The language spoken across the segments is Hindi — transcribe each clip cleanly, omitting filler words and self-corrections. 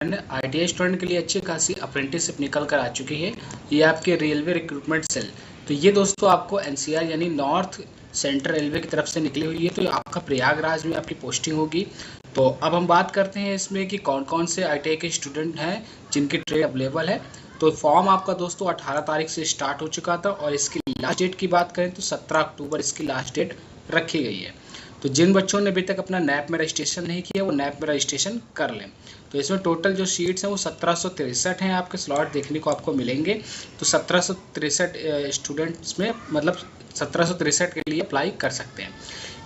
आईटीआई स्टूडेंट के लिए अच्छी खासी अप्रेंटिसशिप निकल कर आ चुकी है। ये आपके रेलवे रिक्रूटमेंट सेल, तो ये दोस्तों आपको एनसीआर यानी नॉर्थ सेंट्रल रेलवे की तरफ से निकली हुई है। तो आपका प्रयागराज में आपकी पोस्टिंग होगी। तो अब हम बात करते हैं इसमें कि कौन कौन से आईटीआई के स्टूडेंट हैं जिनकी ट्रेड अवेलेबल है। तो फॉर्म आपका दोस्तों 18 तारीख से स्टार्ट हो चुका था और इसकी लास्ट डेट की बात करें तो 17 अक्टूबर इसकी लास्ट डेट रखी गई है। तो जिन बच्चों ने अभी तक अपना नैप में रजिस्ट्रेशन नहीं किया वो नैप में रजिस्ट्रेशन कर लें। तो इसमें टोटल जो सीट्स हैं वो 1763 हैं, आपके स्लॉट देखने को आपको मिलेंगे। तो 1763 स्टूडेंट्स में मतलब 1763 के लिए अप्लाई कर सकते हैं।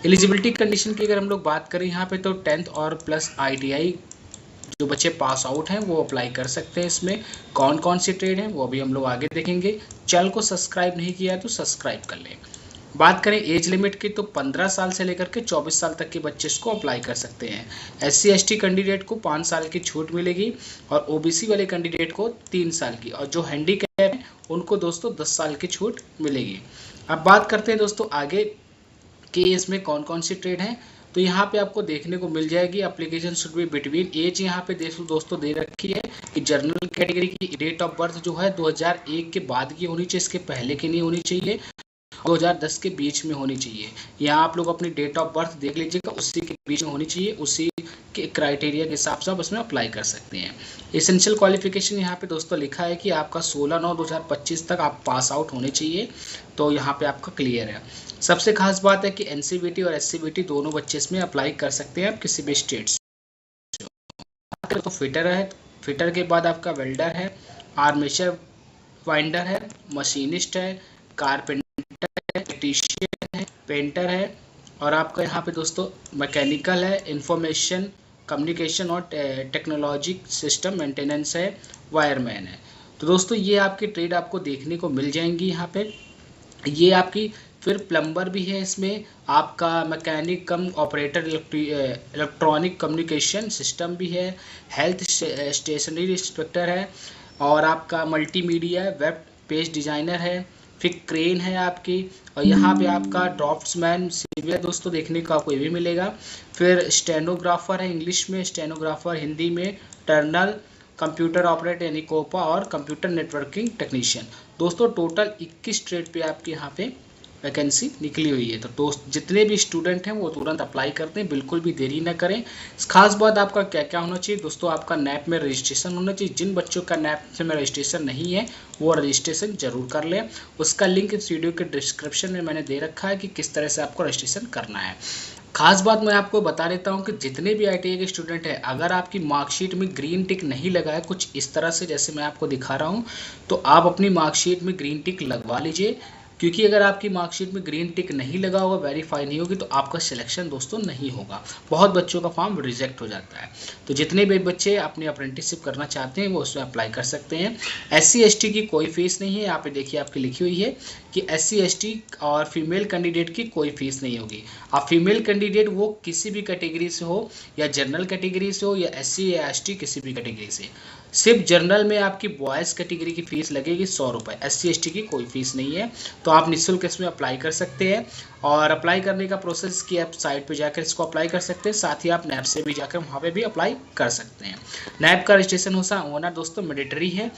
एलिजिबिलिटी कंडीशन की अगर हम लोग बात करें यहाँ पे तो 10th और प्लस आईटीआई जो बच्चे पास आउट हैं वो अप्लाई कर सकते हैं। इसमें कौन कौन सी ट्रेड हैं वो अभी हम लोग आगे देखेंगे। चैनल को सब्सक्राइब नहीं किया तो सब्सक्राइब कर लें। बात करें एज लिमिट की तो 15 साल से लेकर के 24 साल तक के बच्चे इसको अप्लाई कर सकते हैं। SC ST कैंडिडेट को 5 साल की छूट मिलेगी और OBC वाले कैंडिडेट को 3 साल की, और जो हैंडीकैप है उनको दोस्तों 10 साल की छूट मिलेगी। अब बात करते हैं दोस्तों आगे कि इसमें कौन कौन सी ट्रेड हैं। तो यहाँ पे आपको देखने को मिल जाएगी application should be between age, यहाँ पे दोस्तों दे रखी है कि जनरल कैटेगरी की डेट ऑफ बर्थ जो है 2001 के बाद की होनी चाहिए, इसके पहले की नहीं होनी चाहिए, 2010 के बीच में होनी चाहिए। यहाँ आप लोग अपनी डेट ऑफ बर्थ देख लीजिएगा, उसी के बीच में होनी चाहिए, उसी के क्राइटेरिया के हिसाब से आप उसमें अप्लाई कर सकते हैं। एसेंशियल क्वालिफिकेशन यहाँ पे दोस्तों लिखा है कि आपका 16/9/2025 तक आप पास आउट होने चाहिए। तो यहाँ पे आपका क्लियर है। सबसे खास बात है कि एनसीवीटी और एससीवीटी दोनों बच्चे इसमें अप्लाई कर सकते हैं आप किसी भी स्टेट से। तो फिटर है, फिटर के बाद आपका वेल्डर है, आर्मेचर वाइंडर है, मशीनिस्ट है, कारपेंटर है, टेक्नीशियन है, पेंटर है, और आपका यहाँ पे दोस्तों मैकेनिकल है, इंफॉर्मेशन कम्युनिकेशन और टेक्नोलॉजी सिस्टम मेंटेनेंस है, वायरमैन है। तो दोस्तों ये आपकी ट्रेड आपको देखने को मिल जाएंगी यहाँ पे। ये आपकी फिर प्लम्बर भी है, इसमें आपका मैकेनिक कम ऑपरेटर, इलेक्ट्रॉनिक कम्युनिकेशन सिस्टम भी है, हेल्थ स्टेशनरी इंस्पेक्टर है, और आपका मल्टीमीडिया वेब पेज डिज़ाइनर है, फिर क्रेन है आपकी, और यहाँ पे आपका ड्राफ्ट्समैन सिविल दोस्तों देखने को आपको ये भी मिलेगा। फिर स्टेनोग्राफर है, इंग्लिश में स्टेनोग्राफर, हिंदी में टर्नल, कंप्यूटर ऑपरेटर यानी कोपा, और कंप्यूटर नेटवर्किंग टेक्नीशियन। दोस्तों टोटल 21 ट्रेड पे आपके यहाँ पे वैकेंसी निकली हुई है। तो दोस्त जितने भी स्टूडेंट हैं वो तुरंत अप्लाई करते हैं, बिल्कुल भी देरी ना करें। खास बात आपका क्या क्या होना चाहिए दोस्तों, आपका नैप में रजिस्ट्रेशन होना चाहिए। जिन बच्चों का नैप में रजिस्ट्रेशन नहीं है वो रजिस्ट्रेशन जरूर कर लें। उसका लिंक इस वीडियो के डिस्क्रिप्शन में मैंने दे रखा है कि किस तरह से आपको रजिस्ट्रेशन करना है। खास बात मैं आपको बता देता हूं कि जितने भी आईटीआई के स्टूडेंट हैं, अगर आपकी मार्कशीट में ग्रीन टिक नहीं लगा है कुछ इस तरह से जैसे मैं आपको दिखा रहा हूं, तो आप अपनी मार्कशीट में ग्रीन टिक लगवा लीजिए। क्योंकि अगर आपकी मार्कशीट में ग्रीन टिक नहीं लगा होगा, वेरीफाई नहीं होगी, तो आपका सिलेक्शन दोस्तों नहीं होगा। बहुत बच्चों का फॉर्म रिजेक्ट हो जाता है। तो जितने भी बच्चे अपनी अप्रेंटिसशिप करना चाहते हैं वो उसमें अप्लाई कर सकते हैं। SC ST की कोई फीस नहीं है। यहाँ पे देखिए आपकी लिखी हुई है कि SC ST और फीमेल कैंडिडेट की कोई फीस नहीं होगी। अब फीमेल कैंडिडेट वो किसी भी कैटेगरी से हो, या जनरल कैटेगरी से हो, या SC या ST किसी भी कैटेगरी से, सिर्फ जनरल में आपकी बॉयज़ कैटेगरी की फ़ीस लगेगी 100 रुपये। SC ST की कोई फ़ीस नहीं है। तो आप निःशुल्क इसमें अप्लाई कर सकते हैं, और अप्लाई करने का प्रोसेस की आप साइट पे जाकर इसको अप्लाई कर सकते हैं। साथ ही आप नैप से भी जाकर वहाँ पे भी अप्लाई कर सकते हैं। नैप का रजिस्ट्रेशन होना दोस्तों मैंडेटरी है।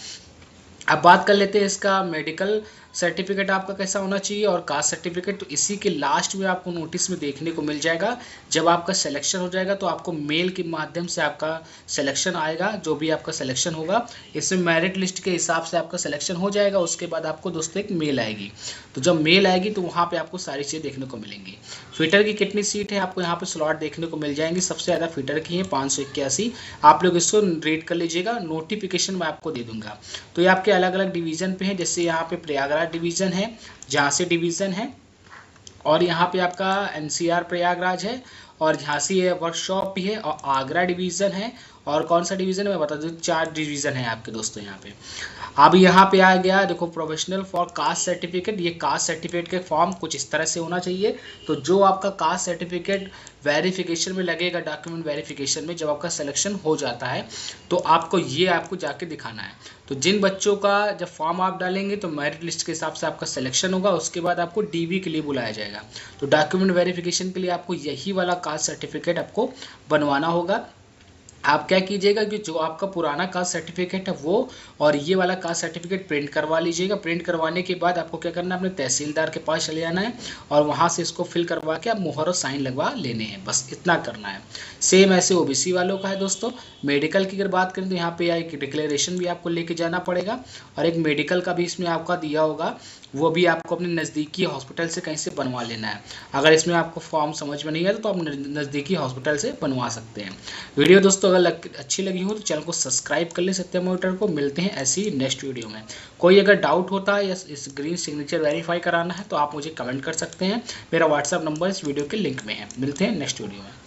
अब बात कर लेते हैं इसका मेडिकल सर्टिफिकेट आपका कैसा होना चाहिए और कास्ट सर्टिफिकेट। तो इसी के लास्ट में आपको नोटिस में देखने को मिल जाएगा। जब आपका सिलेक्शन हो जाएगा तो आपको मेल के माध्यम से आपका सिलेक्शन आएगा। जो भी आपका सिलेक्शन होगा इसमें मेरिट लिस्ट के हिसाब से आपका सिलेक्शन हो जाएगा। उसके बाद आपको दोस्तों एक मेल आएगी। तो जब मेल आएगी तो वहाँ पर आपको सारी चीज़ें देखने को मिलेंगी। फिटर की कितनी सीट है आपको यहाँ पर स्लॉट देखने को मिल जाएंगी। सबसे ज़्यादा फिटर की है 581। आप लोग इसको रेट कर लीजिएगा, नोटिफिकेशन मैं आपको दे दूँगा। तो ये आपके अलग अलग डिवीज़न पे है। जैसे यहाँ पे प्रयागराज डिवीज़न है, झांसी डिवीज़न है, और यहाँ पे आपका NCR प्रयागराज है, और झांसी है वर्कशॉप भी है, और आगरा डिवीज़न है, और कौन सा डिवीज़न है मैं बता दूँ, 4 डिवीज़न है आपके दोस्तों यहाँ पे। अब यहाँ पे आ गया देखो प्रोफेशनल फॉर कास्ट सर्टिफिकेट। ये कास्ट सर्टिफिकेट के फॉर्म कुछ इस तरह से होना चाहिए। तो जो आपका कास्ट सर्टिफिकेट वेरिफिकेशन में लगेगा, डॉक्यूमेंट वेरिफिकेशन में जब आपका सिलेक्शन हो जाता है तो आपको जाके दिखाना है। तो जिन बच्चों का जब फॉर्म आप डालेंगे तो मेरिट लिस्ट के हिसाब से आपका सिलेक्शन होगा। उसके बाद आपको DV के लिए बुलाया जाएगा। तो डॉक्यूमेंट वेरिफिकेशन के लिए आपको यही वाला कास्ट सर्टिफिकेट आपको बनवाना होगा। आप क्या कीजिएगा कि जो आपका पुराना कास्ट सर्टिफिकेट है वो और ये वाला कास्ट सर्टिफिकेट प्रिंट करवा लीजिएगा। प्रिंट करवाने के बाद आपको क्या करना है, अपने तहसीलदार के पास चले जाना है और वहाँ से इसको फिल करवा के आप मुहर और साइन लगवा लेने हैं, बस इतना करना है। सेम ऐसे ओबीसी वालों का है दोस्तों। मेडिकल की अगर बात करें तो यहाँ पे एक डिक्लेरेशन भी आपको लेके जाना पड़ेगा और एक मेडिकल का भी इसमें आपका दिया होगा, वो भी आपको अपने नज़दीकी हॉस्पिटल से कहीं से बनवा लेना है। अगर इसमें आपको फॉर्म समझ में नहीं आया तो आप नज़दीकी हॉस्पिटल से बनवा सकते हैं। वीडियो दोस्तों अगर अच्छी लगी हो तो चैनल को सब्सक्राइब कर लें सत्यम मॉनिटर को। मिलते हैं ऐसी नेक्स्ट वीडियो में। कोई अगर डाउट होता है या इस ग्रीन सिग्नेचर वेरीफाई कराना है तो आप मुझे कमेंट कर सकते हैं। मेरा व्हाट्सअप नंबर इस वीडियो के लिंक में है। मिलते हैं नेक्स्ट वीडियो में।